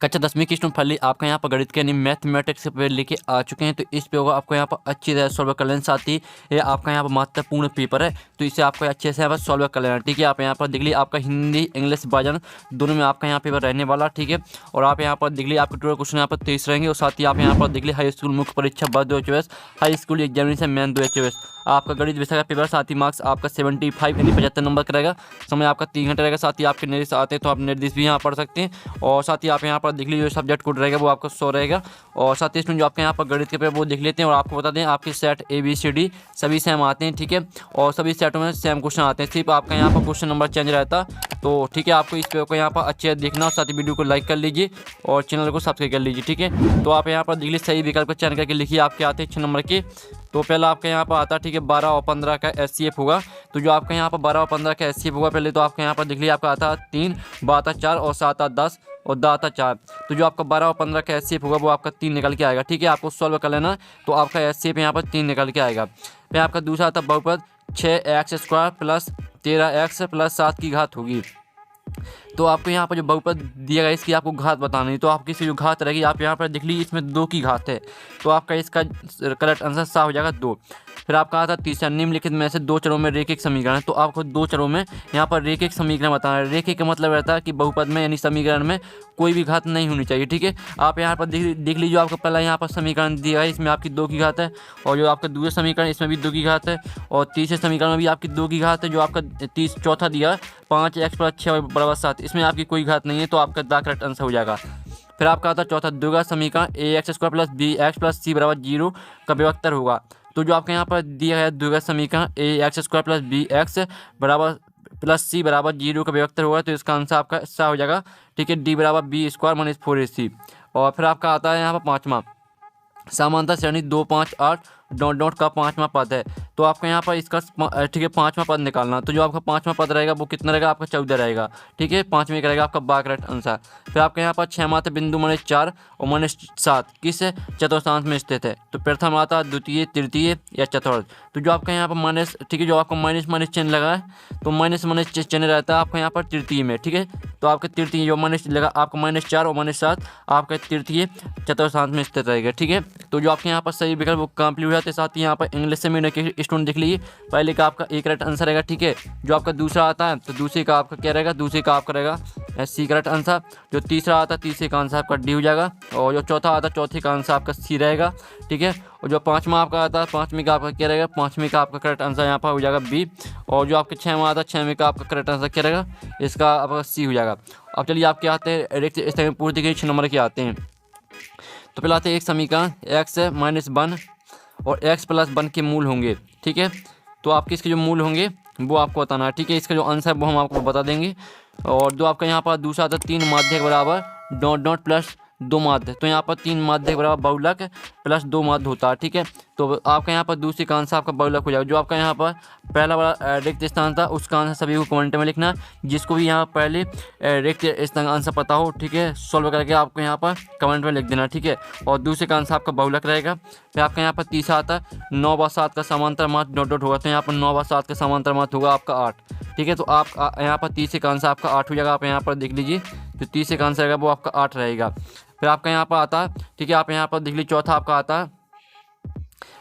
कक्षा 10वीं की स्टूडेंट फाइनली आपका यहाँ पर गणित के यानी मैथमेटिक्स पे लेके आ चुके हैं। तो इस पे होगा आपको यहाँ पर अच्छी तरह सॉल्व कर लेना आती है। आपका यहाँ पर महत्वपूर्ण पेपर है, तो इसे आपको अच्छे से यहाँ पर सॉल्व कर लेना। ठीक है, आप यहाँ पर देख लीजिए आपका हिंदी इंग्लिश वर्जन दोनों में आपका यहाँ पेपर रहने वाला। ठीक है, और आप यहाँ पर देख लीजिए आपके टोटल क्वेश्चन यहाँ पर 23 रहेंगे। और साथ ही आप यहाँ पर देख लीजिए हाई स्कूल मुख्य परीक्षा वर्ष 2024, हाई स्कूल एग्जामिनेशन मेन 2024, आपका गणित विषय का पेपर। साथ ही मार्क्स आपका 75 यानी 75 नंबर का रहेगा। समय आपका 3 घंटे रहेगा। साथ ही आपके निर्देश आते हैं तो आप निर्देश भी यहाँ पढ़ सकते हैं। और साथ ही आप यहाँ पर देख लीजिए जो सब्जेक्ट कोड रहेगा वो आपका 100 रहेगा। और साथ ही इसमें जो आपके यहाँ पर गणित के पेपर वो देख लेते हैं। और आपको बता दें आपके सेट ABCD सभी सेम आते हैं। ठीक है, और सभी सेटों में सेम क्वेश्चन आते हैं, सिर्फ आपका यहाँ पर क्वेश्चन नंबर चेंज रहता। तो ठीक है, आपको इस पेपर को यहाँ पर अच्छे से देखना। साथ ही वीडियो को लाइक कर लीजिए और चैनल को सब्सक्राइब कर लीजिए। ठीक है, तो आप यहाँ पर देख लीजिए सही विकल्प का चयन करके लिखिए आपके आते हैं 6 नंबर के। तो पहला आपका यहाँ पर आता है, ठीक है, 12 और 15 का SCF होगा। तो जो आपका यहाँ पर 12 और 15 का SCF होगा, पहले तो आपका यहाँ पर देख लीजिए आपका आता है 3, 12 4 और 7 8 10 और 10 आता 4। तो जो आपका 12 और 15 का SCF होगा वो आपका 3 निकल के आएगा। ठीक है, आपको सॉल्व कर लेना, तो आपका SCF यहाँ पर 3 निकल के आएगा। फिर आपका दूसरा आता बहुपद 6x² प्लस 13x प्लस 7 की घात होगी। तो आपको यहाँ पर जो बहुपद दिया गया इसकी आपको घात बतानी है। तो आपकी इसकी जो घात रहेगी आप यहाँ पर देख लीजिए इसमें 2 की घात है, तो आपका इसका करेक्ट आंसर साफ हो जाएगा 2। फिर आपका आता तीसरा निम्नलिखित में से 2 चरों में रेखिक समीकरण है। तो आपको 2 चरों में यहाँ पर रेखिक समीकरण बताना है। रेखिक का मतलब रहता है कि बहुपद में यानी समीकरण में कोई भी घात नहीं होनी चाहिए। ठीक है, आप यहाँ पर देख लीजिए आपका पहला यहाँ पर समीकरण दिया है, इसमें आपकी 2 की घात है। और जो आपका दूसरा समीकरण इसमें भी 2 की घात है। और तीसरे समीकरण में भी आपकी 2 की घात है। जो आपका चौथा दिया है 5x + 6 = 7, इसमें आपकी कोई घात नहीं है, तो आपका द करेक्ट आंसर हो जाएगा। फिर आपका आता है चौथा द्विघात समीकरण ax² + bx + c = 0 का विभक्तर होगा। तो जो आपके यहाँ पर दिया है द्विघात समीकरण ax² + bx + c = 0 का विभक्तर होगा, तो इसका आंसर आपका ऐसा हो जाएगा। ठीक है, d = b² - 4ac। और फिर आपका आता है यहाँ पर पाँचवा समांतर श्रेणी 2 5 8 डॉट का 5वां पद है। तो आपको यहाँ पर इसका ठीक है 5वां पद निकालना। तो जो आपका 5वां पद रहेगा वो कितना रहेगा, आपका 14 रहेगा। ठीक है, 5वें का रहेगा आपका बा करेक्ट आंसर। फिर आपके यहाँ पर 6 मात्र बिंदु -4 और -7 किस चतुर्थांश में स्थित है। तो प्रथम आता द्वितीय तृतीय या चतुर्थ। तो जो आपका यहाँ पर माइनस, ठीक है, जो आपका माइनस चिन्ह लगा है तो माइनस चिन्ह रहता है आपका यहाँ पर तृतीय में। ठीक है, तो आपका तृतीय जो माइनस लगा आपका -4 और -7 आपका तृतीय चतुर्थांश में स्थित रहेगा। ठीक है, तो जो आपके यहाँ पर सही विकल्प वो कंप्लीट हो जाते हैं। साथ ही यहाँ पर इंग्लिश से मीडियम के स्टूडेंट देख लीजिए, पहले का आपका एक करेक्ट आंसर रहेगा। ठीक है, जो आपका दूसरा आता है तो दूसरे का आपका क्या रहेगा, दूसरे का आपका रहेगा C करेक्ट आंसर। जो तीसरा आता है तीसरे का आंसर आपका D हो जाएगा। और जो चौथा आता है चौथे का आंसर आपका C रहेगा। ठीक है, और जो पाँचवा आपका आता है पाँचवीं का आपका क्या रहेगा, पाँचवीं का आपका करेक्ट आंसर यहाँ पर हो जाएगा B। और जो आपके 6वां आता है 6वें का आपका करेक्ट आंसर क्या रहेगा, इसका आपका C हो जाएगा। अब चलिए आपके आते हैं रिक्त स्थान में पूर्ति के 6 नंबर के आते हैं। तो पहले आते हैं एक समीकरण x - 1 और x + 1 के मूल होंगे। ठीक है, तो आपके इसके जो मूल होंगे वो आपको बताना है। ठीक है, इसका जो आंसर है वो हम आपको बता देंगे। और जो आपका यहाँ पर दूसरा आता है 3 माध्यक बराबर डॉट प्लस 2 माध्य। तो यहाँ पर 3 माध्यक बराबर बहुलक प्लस 2 माध्य होता है। ठीक है, तो आपका यहाँ पर दूसरे का आंसर आपका बहुलक हो जाएगा। जो आपका यहाँ पर पहला वाला रिक्त स्थान था उसका आंसर सभी को कमेंट में लिखना, जिसको भी यहाँ पहले रिक्त स्थान का आंसर पता हो। ठीक है, सॉल्व करके आपको यहाँ पर कमेंट में लिख देना। ठीक है, और दूसरे का आंसर आपका बहुलक रहेगा। फिर आपका यहाँ पर तीसरा आता है 9 व 7 का समांतर माध्य डॉट होगा। तो यहाँ पर 9 व 7 का समांतर माध्य होगा आपका 8। ठीक है, तो आप यहाँ पर तीसरे का आंसर आपका 8 हो जाएगा। आप यहाँ पर देख लीजिए जो तीसरे का आंसर रहेगा वो आपका 8 रहेगा। फिर आपका यहाँ पर आता है, ठीक है, आप यहाँ पर देख लीजिए चौथा आपका आता है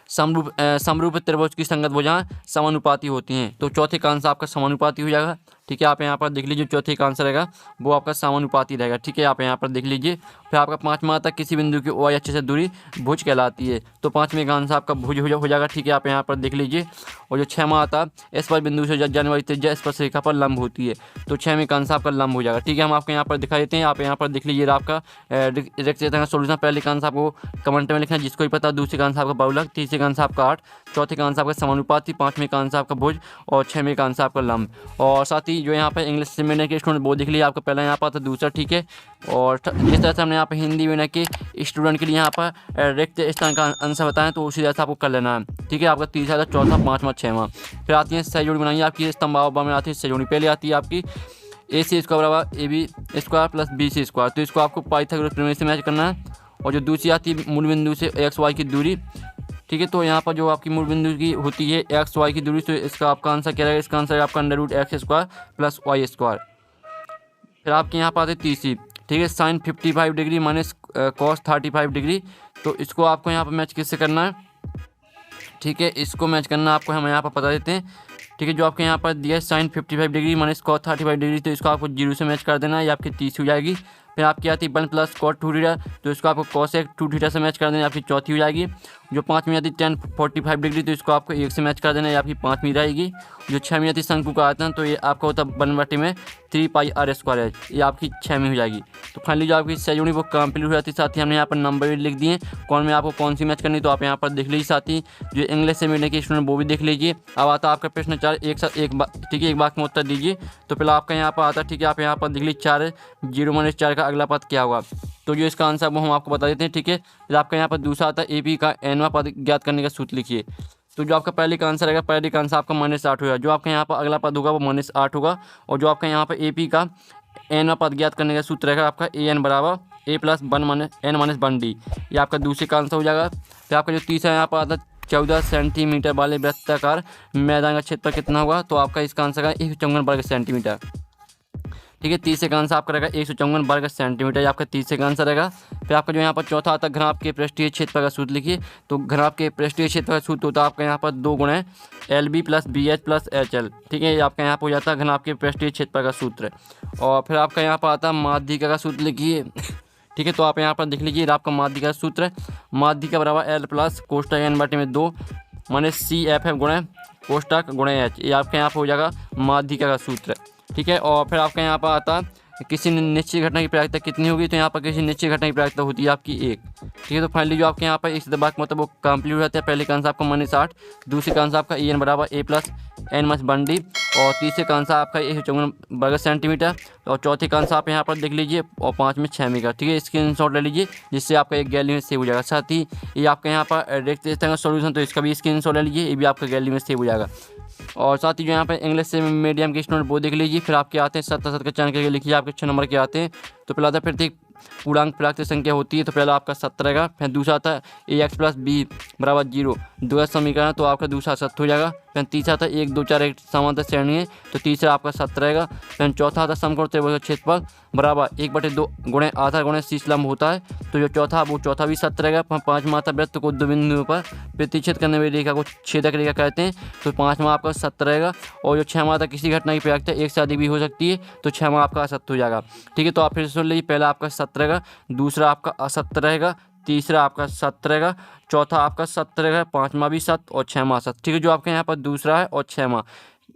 समरूप त्रिभुज की संगत भुजाएं समानुपाती होती हैं। तो चौथे का आंसर आपका समानुपाती हो जाएगा। ठीक है, आप यहाँ पर देख लीजिए चौथे का आंसर रहेगा वो आपका समानुपाती रहेगा। ठीक है, आप यहाँ पर देख लीजिए। फिर आपका 5वां आता किसी बिंदु की y अक्ष से दूरी भुज कहलाती है। तो 5वें का आंसर आपका भुज हो जाएगा। ठीक है, आप यहाँ पर देख लीजिए। और जो 6वां आता इस पर बिंदु से जाने वाली त्रिज्या स्पर्श रेखा पर लंब होती है। तो 6वें का आंसर आपका लंब हो जाएगा। ठीक है, हम आपको यहाँ पर दिखा देते हैं। आप यहाँ पर देख लीजिए आपका रिक्त का सोल्यूशन। पहले का आंसर आपको कमेंट में लिखना है जिसको भी पता। दूसरे का आंसर आपका बहुलक, तीसरे का आंसर आपका 8, चौथे का आंसर आपका समानुपाती, 5वें का आंसर आपका भुज और 6वें का आंसर आपका लंब। और साथ ही जो यहाँ पर इंग्लिश से मीडियम के स्टूडेंट वो देख लीजिए आपका पहला यहाँ पर आता दूसरा। ठीक है, और जिस तरह से हमने यहाँ पर हिंदी मीडियम के स्टूडेंट के लिए यहाँ पर रिक्त स्थान का आंसर बताएं तो उसी तरह से आपको कर लेना है। ठीक है, आपका तीसरा, चौथा, 5वां, 6वां। फिर आती है सहजोड़ी बनाइए आपकी स्तंभाव में आती है सहजोड़ी। पहले आती है आपकी AC² बराबर AB² + BC²। तो इसको आपको पाइथागोरस प्रमेय से मैच करना है। और जो दूसरी आती है मूल बिंदु से XY की दूरी। ठीक है, तो यहाँ पर जो आपकी मूल बिंदु की होती है XY की दूरी, तो इसका आपका आंसर क्या रहेगा, इसका आंसर आपका √x² + y²। फिर आपके यहाँ पर आती है तीसरी ठीक है, sine 55 degree minus cos 35 degree. तो इसको आपको यहाँ पर मैच किससे करना है, ठीक है, इसको मैच करना आपको हम यहाँ पर बता देते हैं। ठीक है, जो आपके यहाँ पर दिया है sine 55 degree minus cos 35 degree, तो इसको आपको 0 से मैच कर देना है, ये आपकी 30 हो जाएगी। फिर आपकी आती है 1 प्लस कॉस 2 थीटा, तो इसको आपको कॉसेक 2 थीटा से मैच कर देना, आपकी चौथी हो जाएगी। जो 5 में आती है tan 45 डिग्री, तो इसको आपको 1 से मैच कर देना है, आपकी 5वीं रहेगी। जो 6 में आती है शंकु का आयतन, तो ये आपका होता है 1/3 में 3 पाई r स्क्वायर है, ये आपकी 6वीं हो जाएगी। तो फाइनली जो आपकी सेज होनी वो कंप्लीट हो जाती है। साथ ही हमने यहाँ पर नंबर भी लिख दिए कौन में आपको कौन सी मैच करनी, तो आप यहाँ पर देख लीजिए। साथ ही जो इंग्लिश से मिलने के स्टूडेंट वो भी देख लीजिए। अब आता है आपका प्रश्न 4, एक साथ एक बार, ठीक है, एक बार में उत्तर दीजिए। तो पहले आपका यहाँ पर आता है, ठीक है, आप यहाँ पर देख लीजिए 4 0 - 4 का अगला पद क्या होगा, तो जो इसका आंसर वो हम आपको बता देते हैं। ठीक है, फिर आपका यहाँ पर दूसरा आता है AP का nवां पद ज्ञात करने का सूत्र लिखिए। तो जो आपका पहले का आंसर रहेगा, पहले का आंसर आपका -8 होगा। जो आपका यहाँ पर अगला पद होगा वो -8 होगा। और जो आपका यहाँ पर AP का nवां पद ज्ञात करने का सूत्र रहेगा आपका AN बराबर A + 1 - n - 1D, ये आपका दूसरे का आंसर हो जाएगा। फिर आपका जो तीसरा यहाँ पर आता है 14 सेंटीमीटर वाले वृत्ताकार मैदान का क्षेत्र कितना होगा, तो आपका इसका आंसर है 154 वर्ग सेंटीमीटर। ठीक है, तीसरे का आंसर आपका रहेगा 154 वर्ग सेंटीमीटर, ये आपका तीसरे का आंसर रहेगा। फिर आपका जो यहाँ पर चौथा आता है घनाभ के पृष्ठीय क्षेत्र का सूत्र लिखिए। तो घनाभ के पृष्ठीय क्षेत्र का सूत्र होता है आपका यहाँ पर 2 गुणे LB + BH + HL। ठीक है, ये आपका यहाँ पर हो जाता है घनाभ के पृष्ठीय क्षेत्र का सूत्र। और फिर आपका यहाँ पर आता है माध्यिका का सूत्र लिखिए। ठीक है, तो आप यहाँ पर देख लीजिए, आपका माध्यिका का सूत्र है, माध्यिका बराबर L + कोष्टक n/2 - CFF गुणे कोष्टक गुणे H, ये आपके यहाँ पर हो जाएगा माध्यिका का सूत्र। ठीक है, और फिर आपका यहाँ पर आता है किसी निश्चित घटना की प्रायिकता कितनी होगी, तो यहाँ पर किसी निश्चित घटना की प्रायिकता होती है आपकी 1। ठीक है, तो फाइनली जो आपके यहाँ पर इस दबाव मतलब वो कंप्लीट हो जाता है। पहले का आंसर आपका -8, दूसरे का आंसर आपका EN बराबर A + n - 1D, और तीसरे का आंसर आपका 154 वर्ग सेंटीमीटर, और चौथे का आंसर आप यहाँ पर देख लीजिए, और 5 में 6वीं का। ठीक है, स्क्रीनशॉट ले लीजिए जिससे आपका एक गैलरी में सेव हो जाएगा। साथ ही ये आपका यहाँ पर देखते हैं सोल्यूशन, तो इसका भी स्क्रीनशॉट ले लीजिए, ये भी आपका गैलरी में सेव हो जाएगा। और साथ ही जो यहाँ पर इंग्लिश से मीडियम के स्टूडेंट वो देख लीजिए। फिर आपके आते हैं 77 का चयन करके लिखिए, आपके 6 नंबर के आते हैं। तो पहला आता है प्रत्येक पूर्णांक प्राकृतिक संख्या होती है, तो पहला आपका 7 रहेगा। फिर दूसरा आता है AX + B बराबर 0, द्वैत समीकरण, तो आपका दूसरा 7 हो जाएगा। फिर तीसरा आता है 1 2 4 एक समांतर श्रेणी है, तो तीसरा आपका 7 रहेगा। फिर चौथा आता है समकोण त्रिभुज का क्षेत्रफल बराबर 1/2 गुणे आधार गुणे शीर्ष लंब होता है, तो जो चौथा वो चौथा भी 7 रहेगा। 5वां आता है वृत्त को 2 बिंदुओं पर प्रतिच्छेद करने वाली रेखा को छेदक रेखा कहते हैं, तो 5वां आपका 7 रहेगा। और जो 6वां आता है किसी घटना की प्रायिकता 1 से अधिक भी हो सकती है, तो 6वां आपका असत्य हो जाएगा। ठीक है, तो आप फिर सुन लीजिए, पहला आपका 7 रहेगा, दूसरा आपका असत्य रहेगा, तीसरा आपका 7 रहेगा, चौथा आपका 7 रहेगा, 5वां भी 7 और 6वां 7। ठीक है, जो आपके यहाँ पर दूसरा है और 6वां,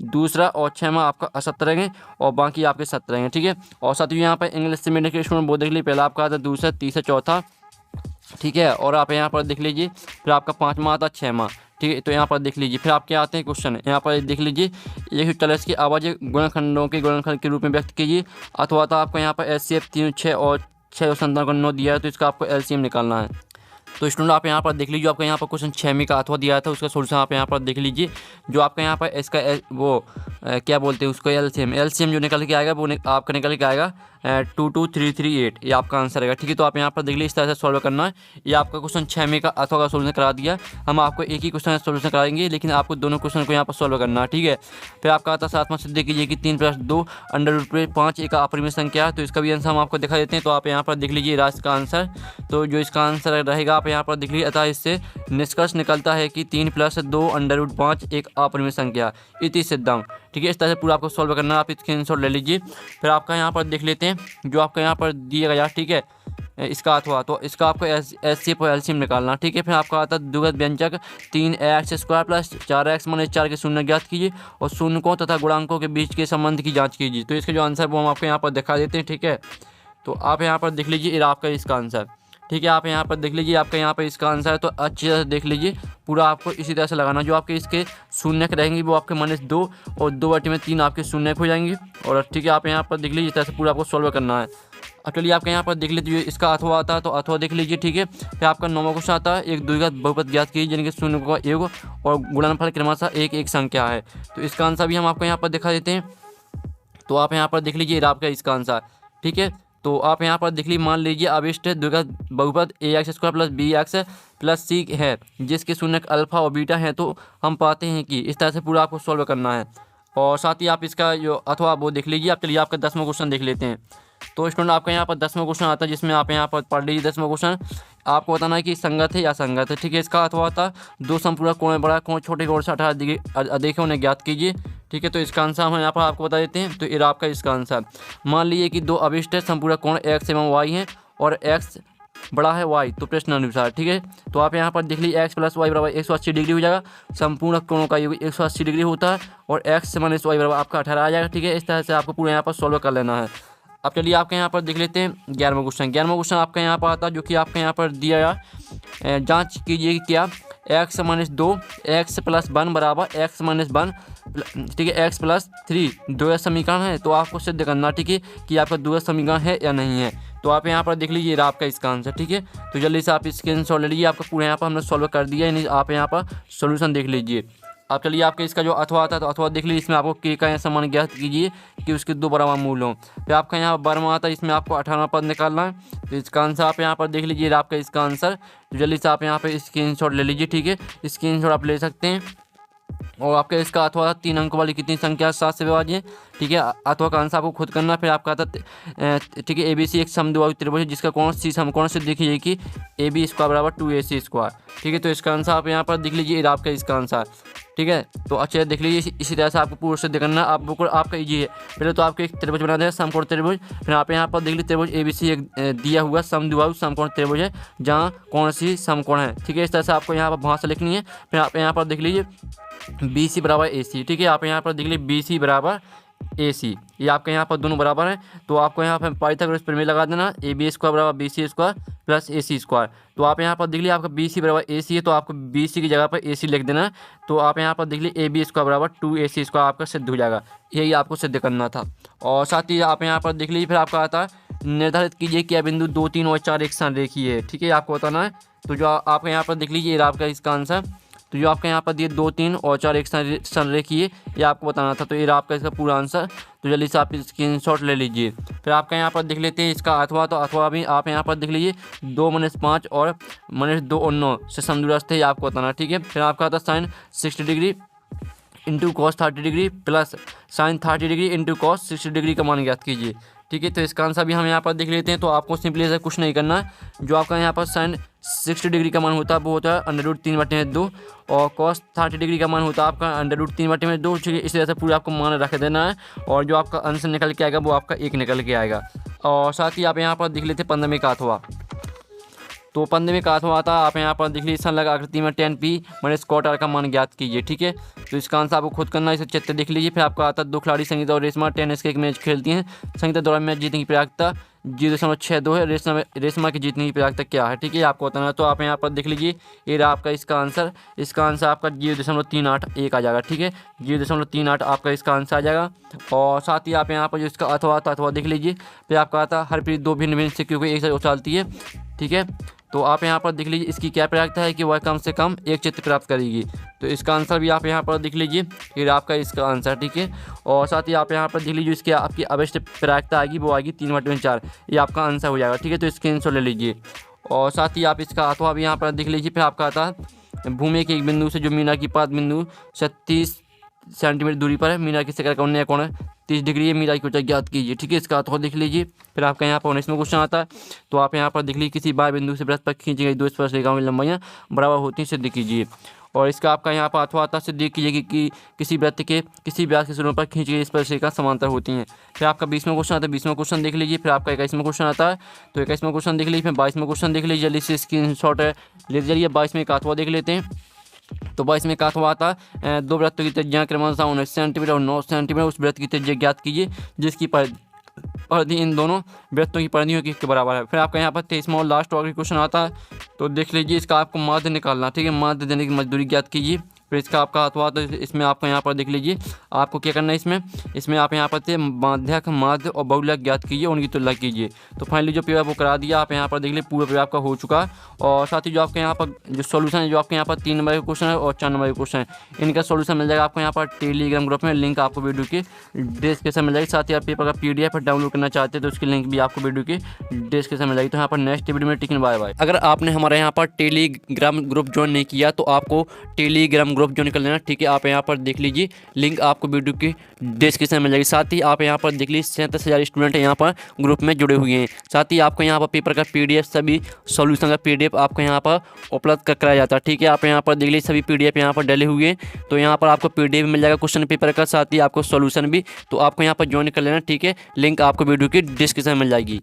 दूसरा और 6वां आपका असत्य रहेंगे और बाकी आपके 7 रहेंगे। ठीक है, और साथ ही यहाँ पर इंग्लिश से मिलने के स्टूडेंट वो देख लीजिए, पहला आपका आता है दूसरा, तीसरा, चौथा। ठीक है, और आप यहाँ पर देख लीजिए, फिर आपका 5वां आता है 6वां। ठीक है, तो यहाँ पर देख लीजिए। फिर आपके आते हैं क्वेश्चन, यहाँ पर देख लीजिए, एक तलस की आवाज़ गुणनखंडों के गुणनखंड के रूप में व्यक्त कीजिए, अथवा तो आपको यहाँ पर SCF 3 6 और 6 संतान का 9 दिया है, तो इसका आपको LCM निकालना है। तो स्टूडेंट आप यहाँ पर देख लीजिए, आपका यहाँ पर क्वेश्चन 6वीं का अथवा दिया था, उसका सोल्यूशन आप यहाँ पर देख लीजिए। जो आपका यहाँ पर इसका क्या बोलते हैं उसको, LCM जो निकल के आएगा वो आपका निकल के आएगा 22338, ये आपका आंसर रहेगा। ठीक है, तो आप यहाँ पर देख लीजिए, इस तरह से सॉल्व करना है। ये आपका क्वेश्चन 6वीं का अथवा का सोल्यूशन करा दिया। हम आपको एक ही क्वेश्चन सोल्यूशन कराएंगे, लेकिन आपको दोनों क्वेश्चन को यहाँ पर सॉल्व करना है। ठीक है, फिर आपका आता है 7वां सिद्ध कीजिए कि 3 + 2 √5 एक अपरिमेय संख्या है, तो इसका भी आंसर हम आपको दिखा देते हैं। तो आप यहाँ पर देख लीजिए राशि का आंसर, तो जो इसका आंसर रहेगा आप यहाँ पर देख लीजिए, अतः इससे निष्कर्ष निकलता है कि 3 + 2 √5 एक अपरिमेय संख्या इति सिद्धांत। ठीक है, इस तरह से पूरा आपको सॉल्व करना है, आप स्क्रीनशॉट ले लीजिए। फिर आपका यहाँ पर देख लेते हैं, जो आपका यहाँ पर दिया गया, ठीक है, इसका अथवा, तो इसका आपको SCF और LCM निकालना। ठीक है, फिर आपका आता है द्विघात व्यंजक 3x² + 4x - 4 के शून्य ज्ञात कीजिए और शून्यकों तथा गुणांकों के बीच के संबंध की जांच कीजिए। तो इसका जो आंसर वो हम आपको यहाँ पर दिखा देते हैं। ठीक है, तो आप यहाँ पर देख लीजिए, आपका इसका आंसर। ठीक है, आप यहाँ पर देख लीजिए, आपका यहाँ पर इसका आंसर है, तो अच्छी तरह से देख लीजिए, पूरा आपको इसी तरह से लगाना। जो आपके इसके शून्यक रहेंगे वो आपके -2 और 2/3 आपके शून्यक हो जाएंगे। और ठीक है, आप यहाँ पर देख लीजिए, इस तरह से पूरा आपको सॉल्व करना है। अब चलिए आपके यहाँ पर देख लीजिए, इसका अथवा आता है, तो अथवा देख लीजिए। ठीक है, फिर आपका 9वां क्वेश्चन आता है, एक द्विघात बहुपद ज्ञात कीजिए जिनके शून्य का योग और गुणनफल क्रमशः एक संख्या है। तो इसका आंसर भी हम आपको यहाँ पर दिखा देते हैं। तो आप यहाँ पर देख लीजिए, आपका इसका आंसर। ठीक है, तो आप यहाँ पर देख लीजिए, मान लीजिए अभिष्ट द्विघात बहुपद AX² + BX + C है, जिसके शून्यक अल्फा और बीटा हैं। तो हम पाते हैं कि इस तरह से पूरा आपको सॉल्व करना है। और साथ ही आप इसका जो अथवा वो देख लीजिए। आप चलिए आपका 10वां क्वेश्चन देख लेते हैं। तो स्टूडेंट आपका यहाँ पर 10वां क्वेश्चन आता है, जिसमें आप यहाँ पर पढ़ लीजिए 10वां क्वेश्चन। आपको बताना है कि संगत है या असंगत है, ठीक है। इसका अथवा था दो संपूरक कोण बड़ा कोण छोटे कोण से 18 डिग्री अधिक है, उन्हें ज्ञात कीजिए, ठीक है। तो इसका आंसर हम यहाँ पर आपको बता देते हैं। तो ये आपका इसका आंसर, मान लीजिए कि दो अभिष्ट है संपूरक कोण x एवं y है और x बड़ा है y, तो प्रश्न अनुसार, ठीक है। तो आप यहाँ पर देख लीजिए x प्लस वाई बराबर 180 डिग्री हो जाएगा। संपूर्ण कोणों का योग 180 डिग्री होता है और x माइनस वाई बराबर आपका 18 आ जाएगा, ठीक है। इस तरह से आपको पूरा यहाँ पर सॉल्व कर लेना है। अब चलिए आपके यहाँ पर देख लेते हैं 11वां क्वेश्चन। 11वां क्वेश्चन आपका यहाँ पर आता है, जो कि आपके यहाँ पर दिया जांच कीजिए कि क्या x माइनस 2 x प्लस 1 बराबर x माइनस 1, ठीक है, x प्लस 3 द्वैत समीकरण है। तो आपको सिद्ध करना, ठीक है, कि आपका द्वैत समीकरण है या नहीं है। तो आप यहाँ पर देख लीजिए आपका इसका आंसर, ठीक है। तो जल्दी से आप स्क्रीनशॉट ले लीजिए, आपका पूरा यहाँ पर हमने सॉल्व कर दिया, यानी आप यहाँ पर सोल्यूशन देख लीजिए। अब चलिए आपके इसका जो अथवा आता है, तो अथवा देख लीजिए, इसमें आपको k का समान ज्ञात कीजिए कि उसके दो बराबर मूल हों। फिर आपका यहाँ बर्मा आता है, इसमें आपको 18वां पद निकालना है। तो इसका आंसर आप यहाँ पर देख लीजिए, आपका इसका आंसर। तो जल्दी से आप यहाँ पर स्क्रीनशॉट ले लीजिए, ठीक है, स्क्रीनशॉट आप ले सकते हैं। और आपका इसका अथवा 3 अंक वाली कितनी संख्या 7 से विभाज्य, ठीक है। अथवा का आंसर आपको खुद करना। फिर आपका आता, ठीक है, ABC एक समद्विबाहु त्रिभुज है जिसका कोण C समकोण से देखिए कि AB स्क्वायर बराबर 2AC स्क्वायर, ठीक है। तो इसका आंसर आप यहाँ पर देख लीजिए, आपका इसका आंसर, ठीक है। तो अच्छे देख लीजिए, इसी तरह से आपको पूरा सिद्ध करना। आप बिल्कुल आपका ईजी है। पहले तो आपको एक त्रिभुज बना देगा, समकोण त्रिभुज। फिर आप यहाँ पर देख लीजिए त्रिभुज ABC एक दिया हुआ समद्विबाहु समकोण त्रिभुज है जहाँ कोण C समकोण है, ठीक है। इस तरह से आपको यहाँ पर भाषा लिखनी है। फिर आप यहाँ पर देख लीजिए BC बराबर AC, ठीक है। आप यहाँ पर देख लीजिए BC बराबर AC, ये आपके यहाँ पर दोनों बराबर हैं। तो आपको यहाँ पर पाइथागोरस प्रमेय लगा देना, AB स्क्वायर बराबर BC square plus AC square. तो आप यहाँ पर देख लीजिए आपका BC बराबर AC है, तो आपको BC की जगह पर AC लिख देना। तो आप यहाँ पर देख लीजिए AB स्क्वायर बराबर 2AC स्क्वायर आपका सिद्ध हो जाएगा। यही आपको सिद्ध करना था। और साथ ही आप यहाँ पर देख लीजिए, फिर आपका आता है निर्धारित कीजिए कि बिंदु 2, 3 और 4 एक संरेखीय है, ठीक है, आपको बताना है। तो जो आप यहाँ पर देख लीजिए आपका इसका आंसर। तो जो आपके यहाँ पर दिए 2, 3 और 4 एक संरेखीय, ये आपको बताना था। तो ये आपका इसका पूरा आंसर। तो जल्दी से आप स्क्रीनशॉट ले लीजिए। फिर आपका यहाँ पर देख लेते हैं इसका अथवा। तो अथवा भी आप यहाँ पर देख लीजिए 2-5 और -2 और 9 से समदूरस्थ है, ये आपको बताना, ठीक है। फिर आपका आता sine 60 degree into cos 30 degree plus sine 30 degree into cos 60 degree का मान ज्ञात कीजिए, ठीक है। तो इसका आंसर भी हम यहाँ पर देख लेते हैं। तो आपको सिंपली ऐसा कुछ नहीं करना है। जो आपका यहाँ पर साइन 60 डिग्री का मान होता है वो होता है √3/2 और कॉस 30 डिग्री का मान होता है आपका √3/2, ठीक है। इस तरह से पूरा आपको मान रख देना है और जो आपका आंसर निकल के आएगा वो आपका 1 निकल के आएगा। और साथ ही आप यहाँ पर देख लेते हैं 15वें का अथवा। तो 15वें का अथवा आता है, आप यहाँ पर देख लीजिए संलग्न आकृति में tan p minus cot r का मान ज्ञात कीजिए, ठीक है। तो इसका आंसर आपको खुद करना है, इसे चित्र देख लीजिए। फिर आपका आता है दो खिलाड़ी संगीता और रेशमा टेनिस के एक मैच खेलती हैं। संगीता द्वारा मैच जीतने की प्रायिकता 0.62 है, रेशमा की जीतने की प्रायिकता क्या है, ठीक है, आपको बताना है। तो आप यहाँ पर देख लीजिए, ये आपका इसका आंसर। इसका आंसर आपका 0.381 आ जाएगा, ठीक है, 0.38 आपका इसका आंसर आ जाएगा। और साथ ही आप यहाँ पर जो इसका अथवा आता अथवा देख लीजिए। फिर आपका आता है हर पीढ़ी 2 भिन्न भिन्न सिक्कों की एक साथ उछालती है, ठीक है। तो आप यहाँ पर देख लीजिए इसकी क्या प्रायिकता है कि वह कम से कम एक चित्र प्राप्त करेगी। तो इसका आंसर भी आप यहाँ पर देख लीजिए, ये आपका इसका आंसर, ठीक है। और साथ ही आप यहाँ पर देख लीजिए इसकी आपकी अवश्य प्रायिकता आएगी, वो आएगी 3/4, ये आपका आंसर हो जाएगा, ठीक है। तो स्क्रीनशॉट ले लीजिए। और साथ ही आप इसका अथवा भी यहाँ पर देख लीजिए। फिर आपका आता है भूमि के एक बिंदु से जो मीना की पाद बिंदु 36 सेंटीमीटर दूरी पर है, मीना की शिखर का उन्नय कोण है 30 डिग्री है, मीना की ऊंचाई ज्ञात कीजिए, ठीक है। इसका अथवा देख लीजिए। फिर आपका यहाँ पर 19वां क्वेश्चन आता है। तो आप यहाँ पर देख लीजिए किसी बाह्य बिंदु से वृत्त पर खींची गई 2 स्पर्शरेखाओं की लंबाइयाँ बराबर होती हैं, सिद्ध कीजिए। और इसका आपका यहाँ पर अथवा आता है, सिद्ध कीजिए कि किसी वृत्त के किसी व्यास के सिरों पर खींची गई स्पर्शरेखा समांतर होती हैं। फिर आपका 20वां क्वेश्चन आता है, 20वां क्वेश्चन देख लीजिए। फिर आपका 21वां क्वेश्चन आता है। तो 21वां क्वेश्चन देख लीजिए। फिर 22वां क्वेश्चन देख लीजिए। जल्दी से स्क्रीनशॉट ले लीजिए। 22वें का अथवा देख लेते हैं। तो 22वें का अथवा आता है 2 वृत्तों की त्रिज्या क्रमशः 19 सेंटीमीटर और 9 सेंटीमीटर। उस वृत्त की त्रिज्या ज्ञात कीजिए जिसकी परिधि इन दोनों वृत्तों की परिधियों के बराबर है। फिर आपका यहाँ पर 23वां और लास्ट आखिरी क्वेश्चन आता है। तो देख लीजिए इसका आपको माध्य निकालना, ठीक है, माध्य देने की मजदूरी ज्ञात कीजिए। फिर इसका आपका अथवा तो इसमें आपको यहाँ पर देख लीजिए आपको क्या करना है इसमें आप यहाँ पर थे माध्यक माध्य और बहुलक ज्ञात कीजिए, उनकी तुलना कीजिए। तो फाइनली जो पेपर वो करा दिया, आप यहाँ पर देख लीजिए पूरा पेपर आपका हो चुका है। और साथ ही जो आपके यहाँ पर जो सोल्यूशन है, जो आपके यहाँ पर 3 नंबर का क्वेश्चन है और 4 नंबर का क्वेश्चन है, इनका सोल्यूशन मिल जाएगा आपको यहाँ पर टेलीग्राम ग्रुप में। लिंक आपको वीडियो के डिस्क्रिप्शन मिल जाएगी। साथ ही आप पेपर का PDF डाउनलोड करना चाहते हैं तो उसकी लिंक भी आपको वीडियो के डिस्क्रिप्शन मिल जाएगी। तो यहाँ पर नेक्स्ट वीडियो में टिकन बाय बाय। अगर आपने हमारे यहाँ पर टेलीग्राम ग्रुप ज्वाइन नहीं किया तो आपको टेलीग्राम ग्रुप ज्वाइन कर लेना, ठीक है। आप यहाँ पर देख लीजिए, लिंक आपको वीडियो की डिस्क्रिप्शन में मिल जाएगी। साथ ही आप यहाँ पर देख लीजिए 37,000 स्टूडेंट यहाँ पर ग्रुप में जुड़े हुए हैं। साथ ही आपको यहाँ पर पेपर का PDF, सभी सॉल्यूशन का PDF आपको यहाँ पर उपलब्ध कराया जाता है, ठीक है। आप यहाँ पर देख लीजिए सभी PDF यहाँ पर डले हुए हैं, तो यहाँ पर आपको PDF मिल जाएगा क्वेश्चन पेपर का, साथ ही आपको सॉल्यूशन भी। तो आपको यहाँ पर ज्वाइन कर लेना, ठीक है। लिंक आपको वीडियो की डिस्क्रिप्शन में मिल जाएगी।